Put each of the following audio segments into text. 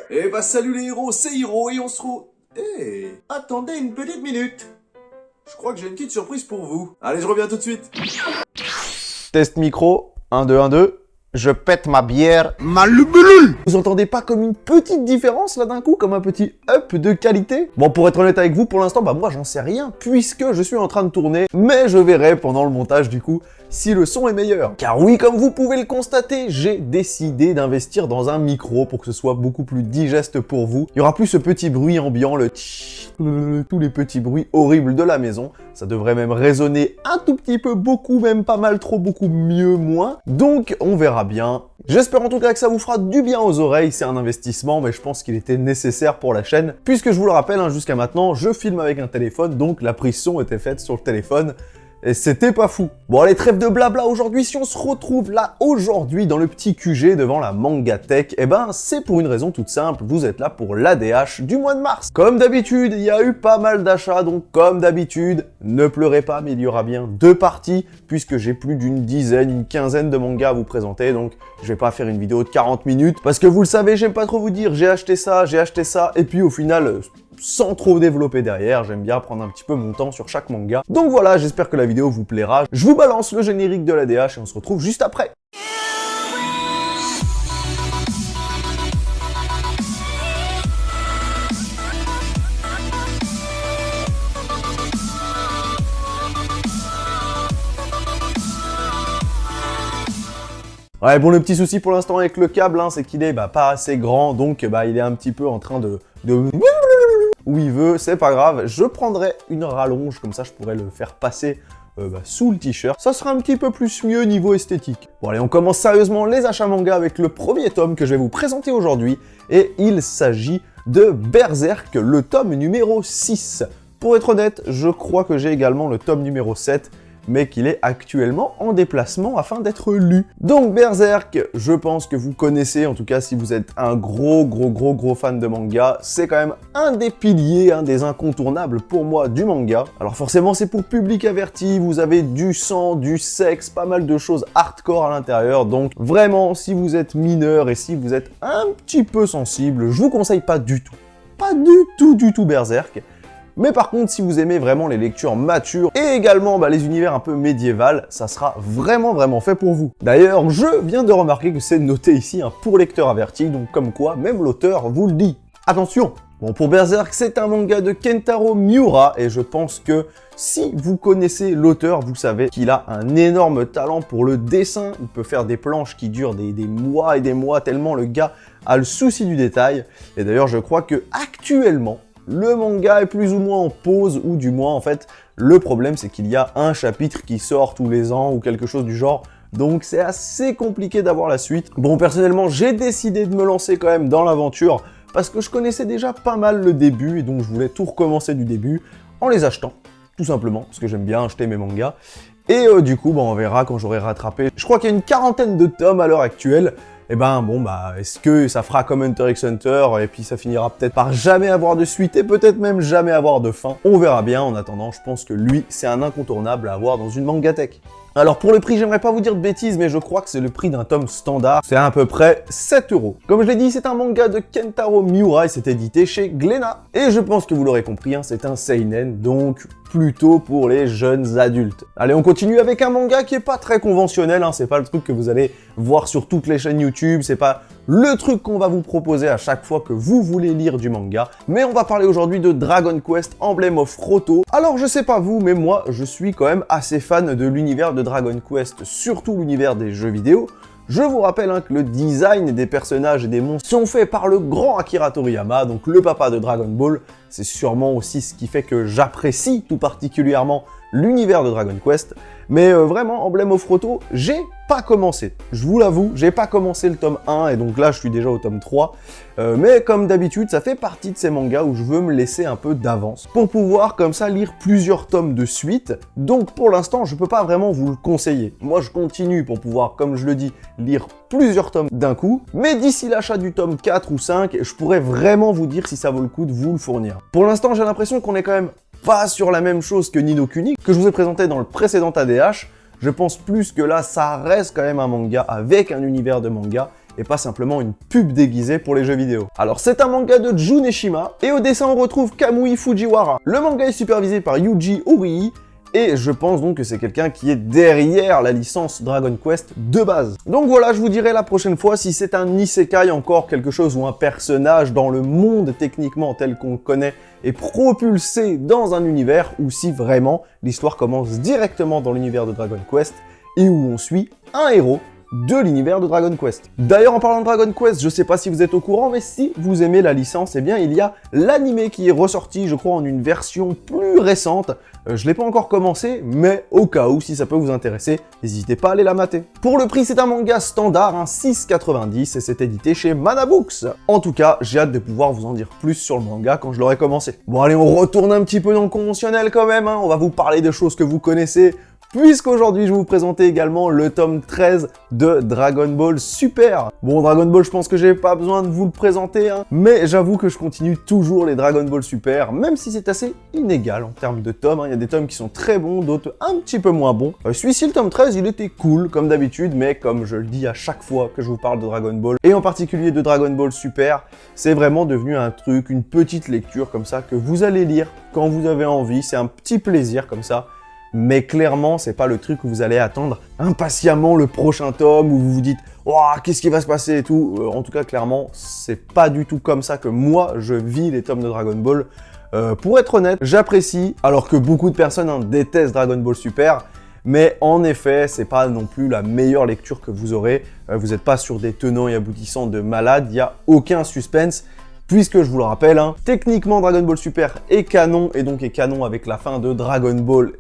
Eh bah salut les héros, c'est Hiro et on se retrouve... Eh, attendez une petite minute. Je crois que j'ai une petite surprise pour vous. Allez, je reviens tout de suite. Test micro, 1, 2, 1, 2. Je pète ma bière. Vous entendez pas comme une petite différence là d'un coup, comme un petit up de qualité? Bon, pour être honnête avec vous, pour l'instant, moi j'en sais rien, puisque je suis en train de tourner, mais je verrai pendant le montage du coup si le son est meilleur. Car oui, comme vous pouvez le constater, j'ai décidé d'investir dans un micro pour que ce soit beaucoup plus digeste pour vous. Il y aura plus ce petit bruit ambiant, le tch, tous les petits bruits horribles de la maison. Ça devrait même résonner un tout petit peu, beaucoup, même pas mal, trop, beaucoup mieux, moins. Donc, on verra bien. J'espère en tout cas que ça vous fera du bien aux oreilles. C'est un investissement, mais je pense qu'il était nécessaire pour la chaîne. Puisque je vous le rappelle, jusqu'à maintenant, je filme avec un téléphone, donc la prise son était faite sur le téléphone. Et c'était pas fou. Bon allez, trêve de blabla aujourd'hui, si on se retrouve là aujourd'hui dans le petit QG devant la Mangatech, eh ben c'est pour une raison toute simple, vous êtes là pour l'ADH du mois de mars. Comme d'habitude, il y a eu pas mal d'achats, donc comme d'habitude, ne pleurez pas, mais il y aura bien 2 parties, puisque j'ai plus d'une dizaine, une quinzaine de mangas à vous présenter, donc je vais pas faire une vidéo de 40 minutes, parce que vous le savez, j'aime pas trop vous dire j'ai acheté ça, et puis au final... sans trop développer derrière, j'aime bien prendre un petit peu mon temps sur chaque manga. Donc voilà, j'espère que la vidéo vous plaira. Je vous balance le générique de l'ADH et on se retrouve juste après. Ouais, bon, le petit souci pour l'instant avec le câble, c'est qu'il est pas assez grand, donc il est un petit peu en train de... où il veut, c'est pas grave, je prendrai une rallonge, comme ça je pourrais le faire passer sous le t-shirt. Ça sera un petit peu plus mieux niveau esthétique. Bon allez, on commence sérieusement les achats manga avec le premier tome que je vais vous présenter aujourd'hui, et il s'agit de Berserk, le tome numéro 6. Pour être honnête, je crois que j'ai également le tome numéro 7, mais qu'il est actuellement en déplacement afin d'être lu. Donc Berserk, je pense que vous connaissez, en tout cas si vous êtes un gros fan de manga, c'est quand même un des piliers, un des incontournables pour moi du manga. Alors forcément c'est pour public averti, vous avez du sang, du sexe, pas mal de choses hardcore à l'intérieur, donc vraiment si vous êtes mineur et si vous êtes un petit peu sensible, je vous conseille pas du tout Berserk. Mais par contre, si vous aimez vraiment les lectures matures et également les univers un peu médiévals, ça sera vraiment fait pour vous. D'ailleurs, je viens de remarquer que c'est noté ici pour lecteur averti, donc comme quoi, même l'auteur vous le dit. Attention! Bon, pour Berserk, c'est un manga de Kentaro Miura, et je pense que si vous connaissez l'auteur, vous savez qu'il a un énorme talent pour le dessin. Il peut faire des planches qui durent des mois et des mois, tellement le gars a le souci du détail. Et d'ailleurs, je crois que actuellement, le manga est plus ou moins en pause, ou du moins, en fait, le problème, c'est qu'il y a un chapitre qui sort tous les ans, ou quelque chose du genre, donc c'est assez compliqué d'avoir la suite. Bon, personnellement, j'ai décidé de me lancer quand même dans l'aventure, parce que je connaissais déjà pas mal le début, et donc je voulais tout recommencer du début, en les achetant, tout simplement, parce que j'aime bien acheter mes mangas. Et du coup, on verra quand j'aurai rattrapé. Je crois qu'il y a une quarantaine de tomes à l'heure actuelle. Et est-ce que ça fera comme Hunter x Hunter et puis ça finira peut-être par jamais avoir de suite et peut-être même jamais avoir de fin? On verra bien. En attendant, je pense que lui, c'est un incontournable à avoir dans une mangatech. Alors pour le prix, j'aimerais pas vous dire de bêtises, mais je crois que c'est le prix d'un tome standard. C'est à peu près 7 €. Comme je l'ai dit, c'est un manga de Kentaro Miura et c'est édité chez Glénat. Et je pense que vous l'aurez compris, c'est un seinen, donc plutôt pour les jeunes adultes. Allez, on continue avec un manga qui est pas très conventionnel, c'est pas le truc que vous allez voir sur toutes les chaînes YouTube, c'est pas le truc qu'on va vous proposer à chaque fois que vous voulez lire du manga, mais on va parler aujourd'hui de Dragon Quest Emblem of Roto. Alors je sais pas vous, mais moi je suis quand même assez fan de l'univers de Dragon Quest, surtout l'univers des jeux vidéo. Je vous rappelle que le design des personnages et des monstres sont faits par le grand Akira Toriyama, donc le papa de Dragon Ball. C'est sûrement aussi ce qui fait que j'apprécie tout particulièrement l'univers de Dragon Quest. Mais vraiment, Emblem of Roto, j'ai pas commencé. Je vous l'avoue, j'ai pas commencé le tome 1, et donc là, je suis déjà au tome 3. Mais comme d'habitude, ça fait partie de ces mangas où je veux me laisser un peu d'avance pour pouvoir, comme ça, lire plusieurs tomes de suite. Donc, pour l'instant, je peux pas vraiment vous le conseiller. Moi, je continue pour pouvoir, comme je le dis, lire plusieurs tomes d'un coup. Mais d'ici l'achat du tome 4 ou 5, je pourrais vraiment vous dire si ça vaut le coup de vous le fournir. Pour l'instant, j'ai l'impression qu'on est quand même pas sur la même chose que Ni no Kuni, que je vous ai présenté dans le précédent ADH. Je pense plus que là, ça reste quand même un manga avec un univers de manga et pas simplement une pub déguisée pour les jeux vidéo. Alors c'est un manga de Jun Eshima, et au dessin on retrouve Kamui Fujiwara. Le manga est supervisé par Yuji Horii, et je pense donc que c'est quelqu'un qui est derrière la licence Dragon Quest de base. Donc voilà, je vous dirai la prochaine fois si c'est un isekai encore, quelque chose ou un personnage dans le monde techniquement tel qu'on le connaît est propulsé dans un univers, ou si vraiment l'histoire commence directement dans l'univers de Dragon Quest et où on suit un héros de l'univers de Dragon Quest. D'ailleurs, en parlant de Dragon Quest, je sais pas si vous êtes au courant, mais si vous aimez la licence, eh bien il y a l'anime qui est ressorti, je crois, en une version plus récente. Je l'ai pas encore commencé, mais au cas où, si ça peut vous intéresser, n'hésitez pas à aller la mater. Pour le prix, c'est un manga standard, un 6,90, et c'est édité chez Mana Books. En tout cas, j'ai hâte de pouvoir vous en dire plus sur le manga quand je l'aurai commencé. Bon allez, on retourne un petit peu dans le conventionnel quand même, hein. On va vous parler de choses que vous connaissez, puisqu'aujourd'hui je vais vous présenter également le tome 13 de Dragon Ball Super. Bon, Dragon Ball, je pense que j'ai pas besoin de vous le présenter, hein, mais j'avoue que je continue toujours les Dragon Ball Super, même si c'est assez inégal en termes de tomes, hein. Il y a des tomes qui sont très bons, d'autres un petit peu moins bons. Celui-ci, le tome 13, il était cool, comme d'habitude, mais comme je le dis à chaque fois que je vous parle de Dragon Ball, et en particulier de Dragon Ball Super, c'est vraiment devenu un truc, une petite lecture comme ça, que vous allez lire quand vous avez envie, c'est un petit plaisir comme ça. Mais clairement, c'est pas le truc où vous allez attendre impatiemment le prochain tome, où vous vous dites « Oh, qu'est-ce qui va se passer ?» et tout. En tout cas, clairement, c'est pas du tout comme ça que moi, je vis les tomes de Dragon Ball. Pour être honnête, j'apprécie, alors que beaucoup de personnes détestent Dragon Ball Super, mais en effet, c'est pas non plus la meilleure lecture que vous aurez. Vous n'êtes pas sur des tenants et aboutissants de malades, il n'y a aucun suspense. Puisque je vous le rappelle, hein, techniquement Dragon Ball Super est canon, et donc est canon avec la fin de Dragon Ball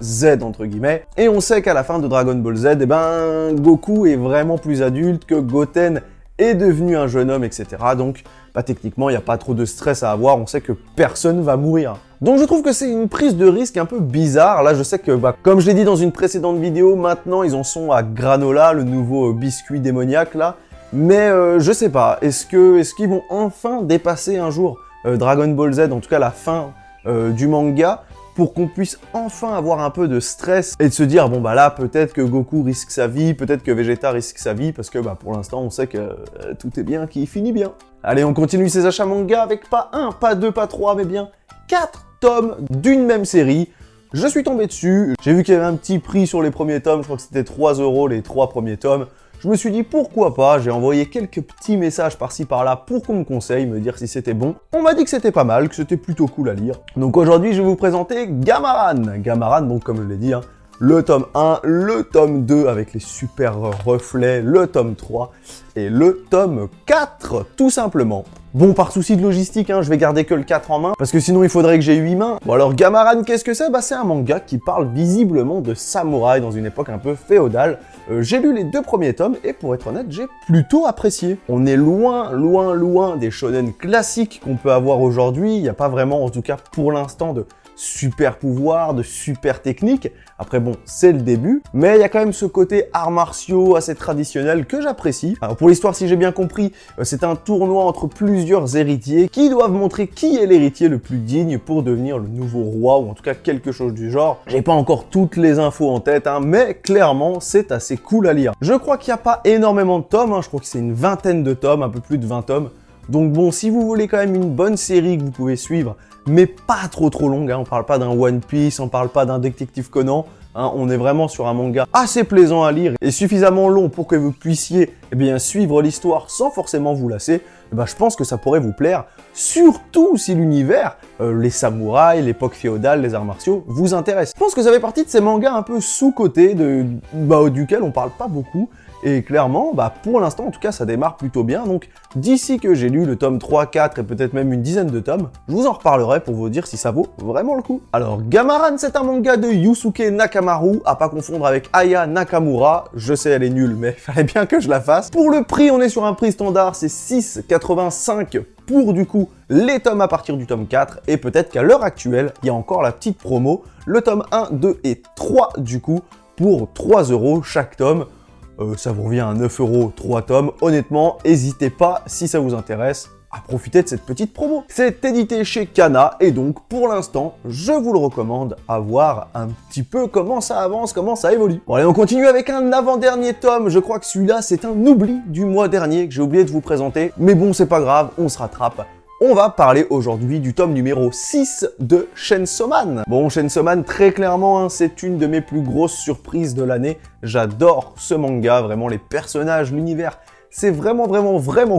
Z entre guillemets. Et on sait qu'à la fin de Dragon Ball Z, eh ben, Goku est vraiment plus adulte, que Goten est devenu un jeune homme, etc. Donc bah, techniquement, il n'y a pas trop de stress à avoir, on sait que personne va mourir. Donc je trouve que c'est une prise de risque un peu bizarre. Là, je sais que, bah, comme je l'ai dit dans une précédente vidéo, maintenant ils en sont à Granola, le nouveau biscuit démoniaque là. Mais je sais pas, est-ce qu'ils vont enfin dépasser un jour Dragon Ball Z, en tout cas la fin du manga, pour qu'on puisse enfin avoir un peu de stress et de se dire, bon bah là, peut-être que Goku risque sa vie, peut-être que Vegeta risque sa vie, parce que bah, pour l'instant, on sait que tout est bien, qui finit bien. Allez, on continue ces achats manga avec pas 1, pas 2, pas 3, mais bien 4 tomes d'une même série. Je suis tombé dessus, j'ai vu qu'il y avait un petit prix sur les premiers tomes, je crois que c'était 3 € les 3 premiers tomes. Je me suis dit pourquoi pas, j'ai envoyé quelques petits messages par-ci par-là pour qu'on me conseille, me dire si c'était bon. On m'a dit que c'était pas mal, que c'était plutôt cool à lire. Donc aujourd'hui, je vais vous présenter Gamaran. Gamaran, donc comme je l'ai dit, hein, le tome 1, le tome 2 avec les super reflets, le tome 3 et le tome 4, tout simplement. Bon, par souci de logistique, hein, je vais garder que le 4 en main, parce que sinon il faudrait que j'ai 8 mains. Bon alors, Gamaran, qu'est-ce que c'est? Bah c'est un manga qui parle visiblement de samouraï dans une époque un peu féodale. J'ai lu les 2 premiers tomes, et pour être honnête, j'ai plutôt apprécié. On est loin, loin, loin des shonen classiques qu'on peut avoir aujourd'hui. Il n'y a pas vraiment, en tout cas pour l'instant, de super pouvoir, de super technique. Après bon, c'est le début, mais il y a quand même ce côté arts martiaux assez traditionnel que j'apprécie. Alors pour l'histoire, si j'ai bien compris, c'est un tournoi entre plusieurs héritiers qui doivent montrer qui est l'héritier le plus digne pour devenir le nouveau roi, ou en tout cas quelque chose du genre. J'ai pas encore toutes les infos en tête, hein, mais clairement, c'est assez cool à lire. Je crois qu'il n'y a pas énormément de tomes, hein, je crois que c'est une vingtaine de tomes, un peu plus de 20 tomes. Donc bon, si vous voulez quand même une bonne série que vous pouvez suivre, mais pas trop longue, hein, on parle pas d'un One Piece, on parle pas d'un Détective Conan, hein, on est vraiment sur un manga assez plaisant à lire et suffisamment long pour que vous puissiez suivre l'histoire sans forcément vous lasser. Je pense que ça pourrait vous plaire, surtout si l'univers, les samouraïs, l'époque féodale, les arts martiaux, vous intéressent. Je pense que ça fait partie de ces mangas un peu sous-cotés, duquel on parle pas beaucoup. Et clairement, pour l'instant, en tout cas, ça démarre plutôt bien. Donc, d'ici que j'ai lu le tome 3, 4 et peut-être même une dizaine de tomes, je vous en reparlerai pour vous dire si ça vaut vraiment le coup. Alors, Gamaran, c'est un manga de Yusuke Nakamaru, à pas confondre avec Aya Nakamura. Je sais, elle est nulle, mais il fallait bien que je la fasse. Pour le prix, on est sur un prix standard, c'est 6,85 pour, du coup, les tomes à partir du tome 4. Et peut-être qu'à l'heure actuelle, il y a encore la petite promo, le tome 1, 2 et 3, du coup, pour 3 € chaque tome. Ça vous revient à 9 € 3 tomes. Honnêtement, n'hésitez pas, si ça vous intéresse, à profiter de cette petite promo. C'est édité chez Kana et donc pour l'instant, je vous le recommande à voir un petit peu comment ça avance, comment ça évolue. Bon allez, on continue avec un avant-dernier tome. Je crois que celui-là, c'est un oubli du mois dernier que j'ai oublié de vous présenter. Mais bon, c'est pas grave, on se rattrape. On va parler aujourd'hui du tome numéro 6 de Chainsaw Man. Bon, Chainsaw Man, très clairement, hein, c'est une de mes plus grosses surprises de l'année. J'adore ce manga, vraiment les personnages, l'univers. C'est vraiment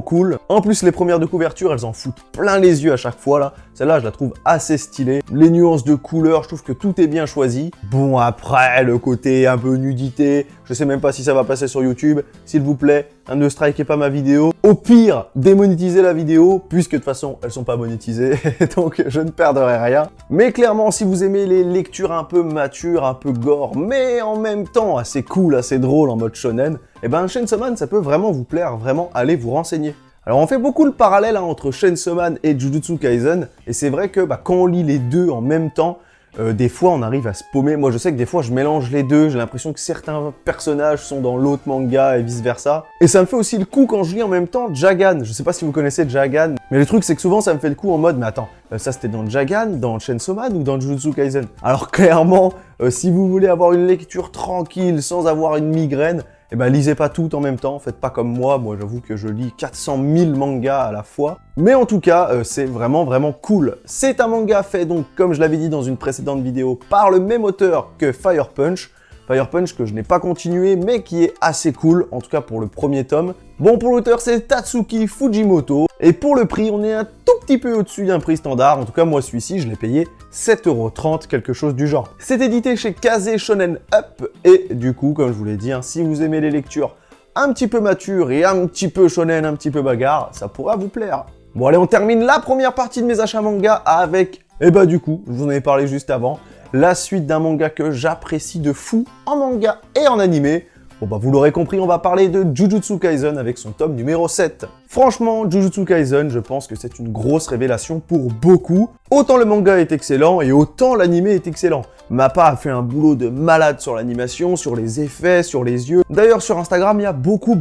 cool. En plus, les premières de couverture, elles en foutent plein les yeux à chaque fois, là. Celle-là, je la trouve assez stylée. Les nuances de couleurs, je trouve que tout est bien choisi. Bon, après, le côté un peu nudité, je sais même pas si ça va passer sur YouTube. S'il vous plaît, ne strikez pas ma vidéo. Au pire, démonétisez la vidéo, puisque de toute façon, elles sont pas monétisées, donc je ne perdrai rien. Mais clairement, si vous aimez les lectures un peu matures, un peu gore, mais en même temps assez cool, assez drôle en mode shonen, et ben Chainsaw Man, ça peut vraiment vous plaire, vraiment allez vous renseigner. Alors on fait beaucoup le parallèle entre Chainsaw Man et Jujutsu Kaisen, et c'est vrai que quand on lit les deux en même temps, des fois on arrive à se paumer. Moi je sais que des fois je mélange les deux, j'ai l'impression que certains personnages sont dans l'autre manga et vice versa. Et ça me fait aussi le coup quand je lis en même temps Jagan. Je sais pas si vous connaissez Jagan, mais le truc c'est que souvent ça me fait le coup en mode mais attends, ça c'était dans Jagan, dans Chainsaw Man ou dans Jujutsu Kaisen? Alors clairement, si vous voulez avoir une lecture tranquille sans avoir une migraine, eh ben lisez pas tout en même temps, faites pas comme moi j'avoue que je lis 400 000 mangas à la fois. Mais en tout cas, c'est vraiment cool. C'est un manga fait donc, comme je l'avais dit dans une précédente vidéo, par le même auteur que Fire Punch. Fire Punch que je n'ai pas continué, mais qui est assez cool, en tout cas pour le premier tome. Bon, pour l'auteur, c'est Tatsuki Fujimoto. Et pour le prix, on est un tout petit peu au-dessus d'un prix standard. En tout cas, moi, celui-ci, je l'ai payé 7,30 €, quelque chose du genre. C'est édité chez Kaze Shonen Up. Et du coup, comme je vous l'ai dit, hein, si vous aimez les lectures un petit peu matures et un petit peu shonen, un petit peu bagarre, ça pourra vous plaire. Bon, allez, on termine la première partie de mes achats manga avec, du coup, je vous en avais parlé juste avant, la suite d'un manga que j'apprécie de fou en manga et en animé. Bon vous l'aurez compris, on va parler de Jujutsu Kaisen avec son tome numéro 7. Franchement, Jujutsu Kaisen, je pense que c'est une grosse révélation pour beaucoup. Autant le manga est excellent et autant l'animé est excellent. Mappa a fait un boulot de malade sur l'animation, sur les effets, sur les yeux. D'ailleurs, sur Instagram, il y a beaucoup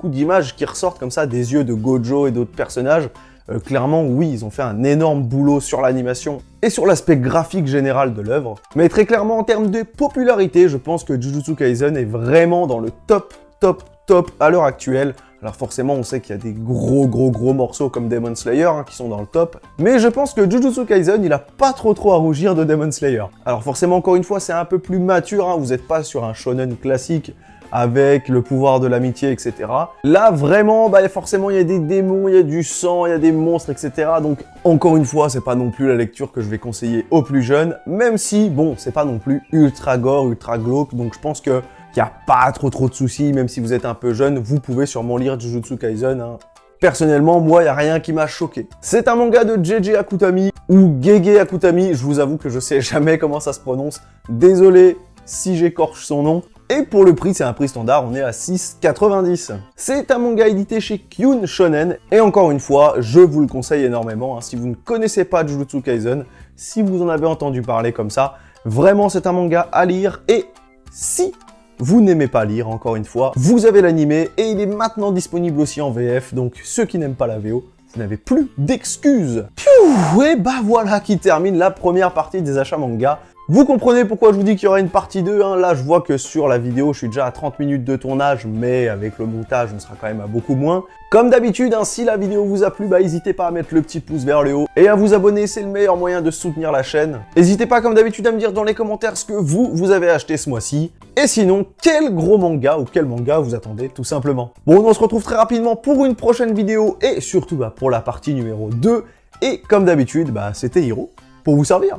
d'images qui ressortent comme ça des yeux de Gojo et d'autres personnages. Clairement, oui, ils ont fait un énorme boulot sur l'animation et sur l'aspect graphique général de l'œuvre. Mais très clairement, en termes de popularité, je pense que Jujutsu Kaisen est vraiment dans le top à l'heure actuelle. Alors forcément, on sait qu'il y a des gros morceaux comme Demon Slayer qui sont dans le top. Mais je pense que Jujutsu Kaisen, il a pas trop à rougir de Demon Slayer. Alors forcément, encore une fois, c'est un peu plus mature. Vous n'êtes pas sur un shonen classique avec le pouvoir de l'amitié, etc. Là, vraiment, forcément, il y a des démons, il y a du sang, il y a des monstres, etc. Donc, encore une fois, c'est pas non plus la lecture que je vais conseiller aux plus jeunes, même si, bon, c'est pas non plus ultra gore, ultra glauque, donc je pense que qu'il n'y a pas trop de soucis, même si vous êtes un peu jeune, vous pouvez sûrement lire Jujutsu Kaisen, hein. Personnellement, moi, il n'y a rien qui m'a choqué. C'est un manga de JJ Akutami, ou Gege Akutami, je vous avoue que je sais jamais comment ça se prononce. Désolé si j'écorche son nom. Et pour le prix, c'est un prix standard, on est à 6,90 €. C'est un manga édité chez Kyun Shonen, et encore une fois, je vous le conseille énormément, hein, si vous ne connaissez pas Jujutsu Kaisen, si vous en avez entendu parler comme ça, vraiment c'est un manga à lire, et si vous n'aimez pas lire, encore une fois, vous avez l'animé, et il est maintenant disponible aussi en VF, donc ceux qui n'aiment pas la VO, vous n'avez plus d'excuses. Et voilà qui termine la première partie des achats manga. Vous comprenez pourquoi je vous dis qu'il y aura une partie 2, hein. Là, je vois que sur la vidéo, je suis déjà à 30 minutes de tournage, mais avec le montage, on sera quand même à beaucoup moins. Comme d'habitude, hein, si la vidéo vous a plu, n'hésitez pas à mettre le petit pouce vers le haut et à vous abonner, c'est le meilleur moyen de soutenir la chaîne. N'hésitez pas, comme d'habitude, à me dire dans les commentaires ce que vous avez acheté ce mois-ci. Et sinon, quel gros manga ou quel manga vous attendez, tout simplement. Bon, on se retrouve très rapidement pour une prochaine vidéo et surtout pour la partie numéro 2. Et comme d'habitude, c'était Hiro pour vous servir.